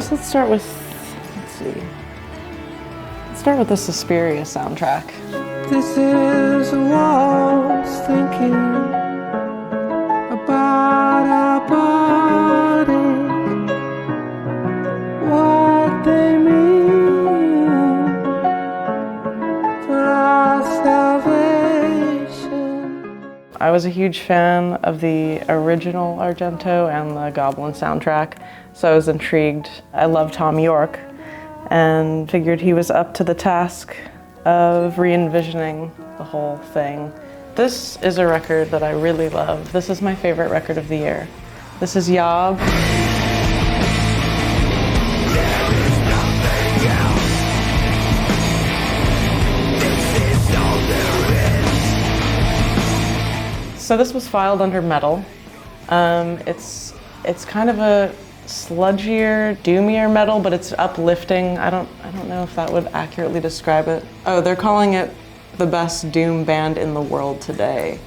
guess let's start with, let's start with the Suspiria soundtrack. This is a waltz thinking about our bodies, what they mean for our salvation. I was a huge fan of the original Argento and the Goblin soundtrack, so I was intrigued. I love Thom Yorke and figured he was up to the task of re-envisioning the whole thing. This is a record that I really love. This is my favorite record of the year. This is Yob. So this was filed under metal. It's kind of a sludgier, doomier metal, but it's uplifting. I don't know if that would accurately describe it. Oh, they're calling it the best doom band in the world today.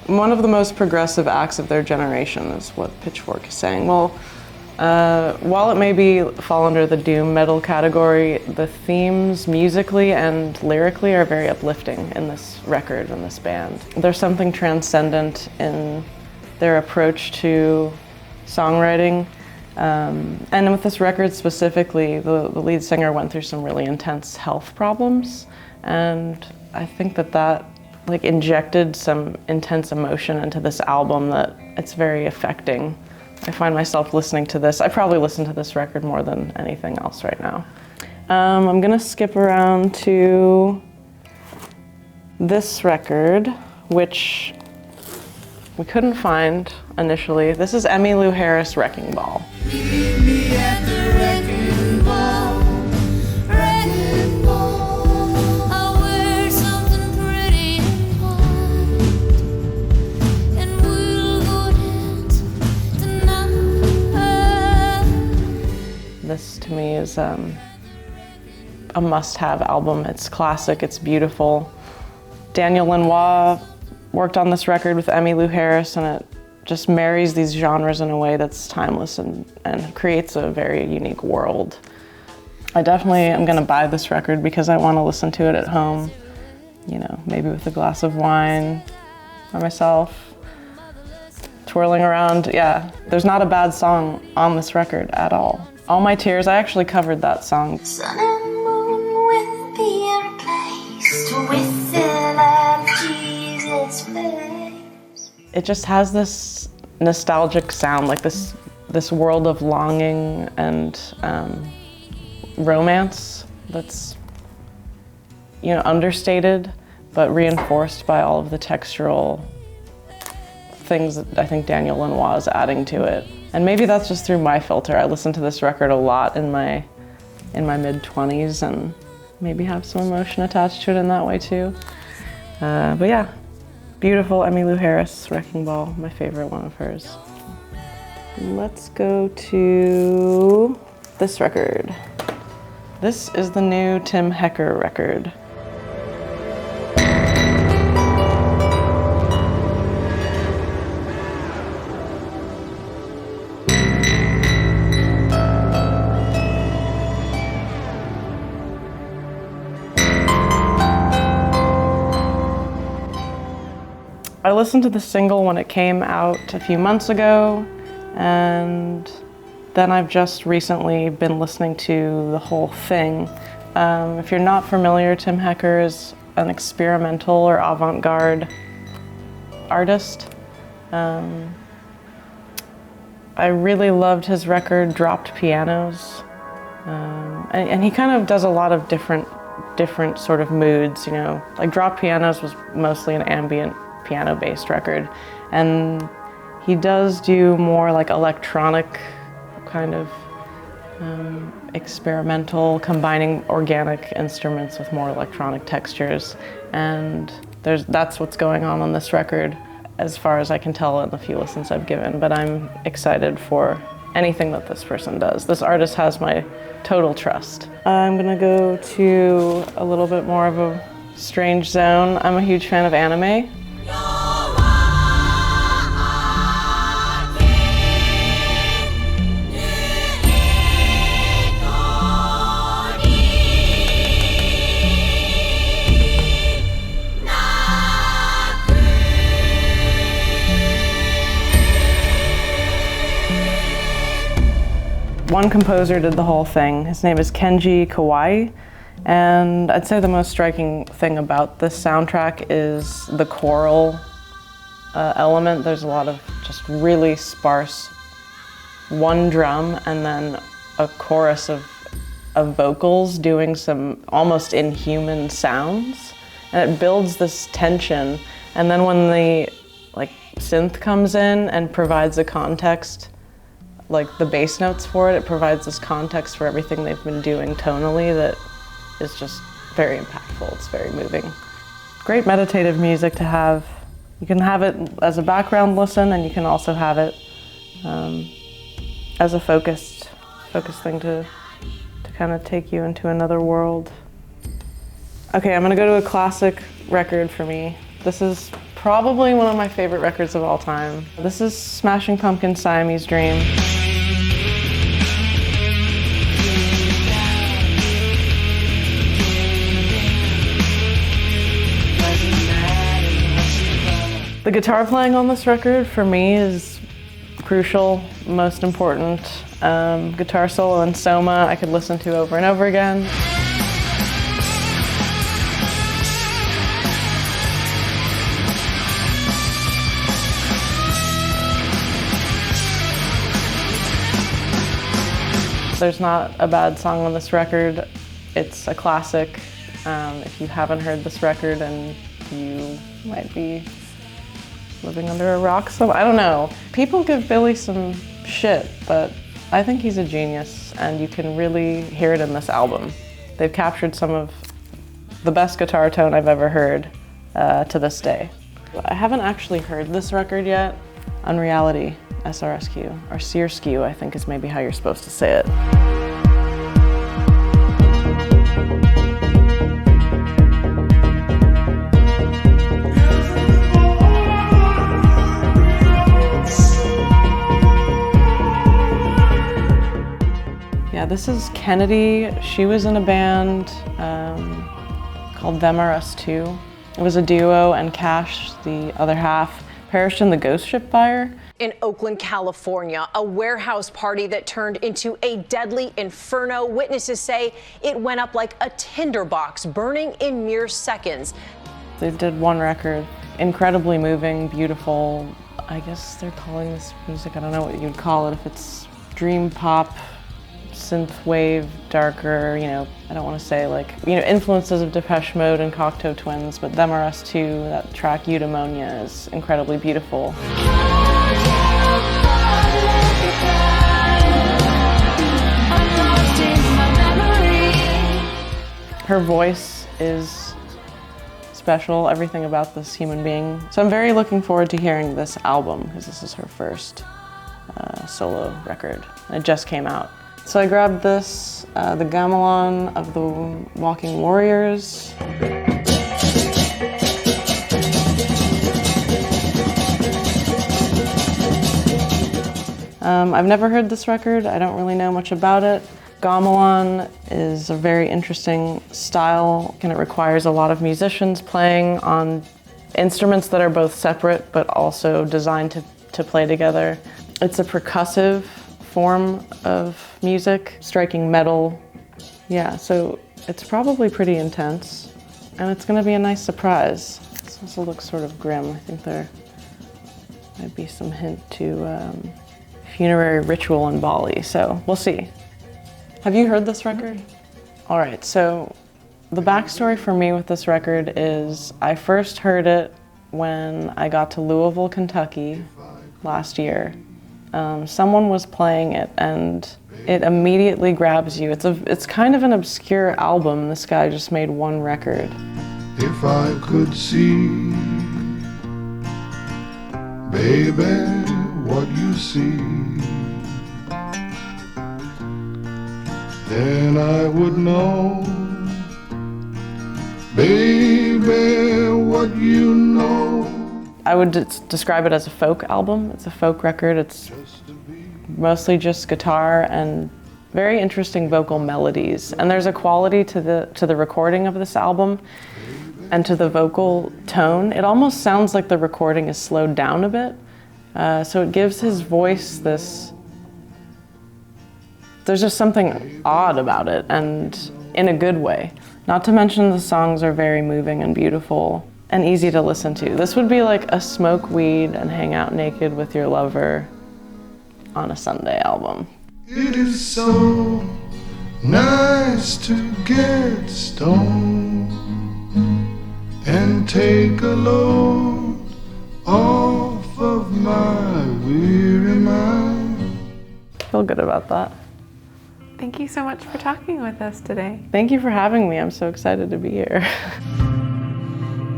One of the most progressive acts of their generation is what Pitchfork is saying. Well, while it may fall under the doom metal category, the themes musically and lyrically are very uplifting in this record and this band. There's something transcendent in their approach to songwriting. And with this record specifically, the lead singer went through some really intense health problems, and I think that like injected some intense emotion into this album that it's very affecting. I find myself listening to this. I probably listen to this record more than anything else right now. I'm gonna skip around to this record, which we couldn't find initially. This is Emmylou Harris, Wrecking Ball. Meet me at the wrecking ball, wrecking ball. I'll wear something pretty and white, and we'll go dance tonight. This to me is a must-have album. It's classic, it's beautiful. Daniel Lanois worked on this record with Emmylou Harris, and it just marries these genres in a way that's timeless and creates a very unique world. I definitely am gonna buy this record because I wanna listen to it at home, you know, maybe with a glass of wine by myself, twirling around. Yeah, there's not a bad song on this record at all. All My Tears, I actually covered that song. Sun and moon will be replaced with the light of Jesus' face. It just has this nostalgic sound, like this world of longing and romance that's, you know, understated, but reinforced by all of the textural things that I think Daniel Lanois is adding to it. And maybe that's just through my filter. I listened to this record a lot in my mid-20s and maybe have some emotion attached to it in that way too. But yeah, beautiful Emmylou Harris, Wrecking Ball, my favorite one of hers. Let's go to this record. This is the new Tim Hecker record. I listened to the single when it came out a few months ago, and then I've just recently been listening to the whole thing. If you're not familiar, Tim Hecker is an experimental or avant-garde artist. I really loved his record, Dropped Pianos. And he kind of does a lot of different sort of moods, you know. Like Dropped Pianos was mostly an ambient piano-based record, and he does do more like electronic kind of experimental, combining organic instruments with more electronic textures, and that's what's going on this record as far as I can tell in the few listens I've given. But I'm excited for anything that this person does. This artist has my total trust. I'm gonna go to a little bit more of a strange zone. I'm a huge fan of anime. One composer did the whole thing. His name is Kenji Kawai. And I'd say the most striking thing about this soundtrack is the choral element. There's a lot of just really sparse one drum and then a chorus of vocals doing some almost inhuman sounds. And it builds this tension. And then when the synth comes in and provides a context, like the bass notes for it, it provides this context for everything they've been doing tonally that is just very impactful. It's very moving. Great meditative music to have. You can have it as a background listen, and you can also have it as a focused thing to kind of take you into another world. Okay, I'm gonna go to a classic record for me. This is probably one of my favorite records of all time. This is Smashing Pumpkins' Siamese Dream. The guitar playing on this record for me is crucial, most important. Guitar solo in Soma I could listen to over and over again. There's not a bad song on this record. It's a classic. If you haven't heard this record, and you might be living under a rock, so I don't know. People give Billy some shit, but I think he's a genius, and you can really hear it in this album. They've captured some of the best guitar tone I've ever heard to this day. I haven't actually heard this record yet. Unreality, SRSQ, or Searskew, I think is maybe how you're supposed to say it. Yeah, this is Kennedy. She was in a band called Them Are Us Too. It was a duo, and Cash, the other half, perished in the ghost ship fire. In Oakland, California, a warehouse party that turned into a deadly inferno. Witnesses say it went up like a tinderbox, burning in mere seconds. They did one record, incredibly moving, beautiful. I guess they're calling this music, I don't know what you'd call it, if it's dream pop, synth wave, darker, I don't want to say influences of Depeche Mode and Cocteau Twins, but Them Are Us Too, that track Eudaimonia is incredibly beautiful. Her voice is special, everything about this human being. So I'm very looking forward to hearing this album, because this is her first solo record, and it just came out. So I grabbed this, the Gamelan of the Walking Warriors. I've never heard this record. I don't really know much about it. Gamelan is a very interesting style, and it requires a lot of musicians playing on instruments that are both separate but also designed to play together. It's a percussive form of music, striking metal. Yeah, so it's probably pretty intense, and it's gonna be a nice surprise. This also looks sort of grim. I think there might be some hint to funerary ritual in Bali, so we'll see. Have you heard this record? All right, so the backstory for me with this record is I first heard it when I got to Louisville, Kentucky last year. Someone was playing it, and it immediately grabs you. It's kind of an obscure album. This guy just made one record. If I could see, baby, what you see, then I would know, baby, what you know. I would describe it as a folk album. It's a folk record. It's mostly just guitar and very interesting vocal melodies. And there's a quality to the recording of this album and to the vocal tone. It almost sounds like the recording is slowed down a bit. So it gives his voice this There's just something odd about it, and in a good way. Not to mention the songs are very moving and beautiful and easy to listen to. This would be like a smoke weed and hang out naked with your lover on a Sunday album. It is so nice to get stoned and take a load off of my weary mind. Feel good about that. Thank you so much for talking with us today. Thank you for having me. I'm so excited to be here.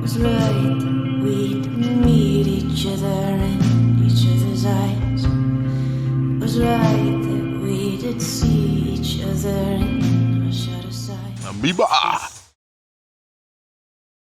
Was right that we'd meet each other in each other's eyes. Was right that we did see each other in our shadow side. Amoeba.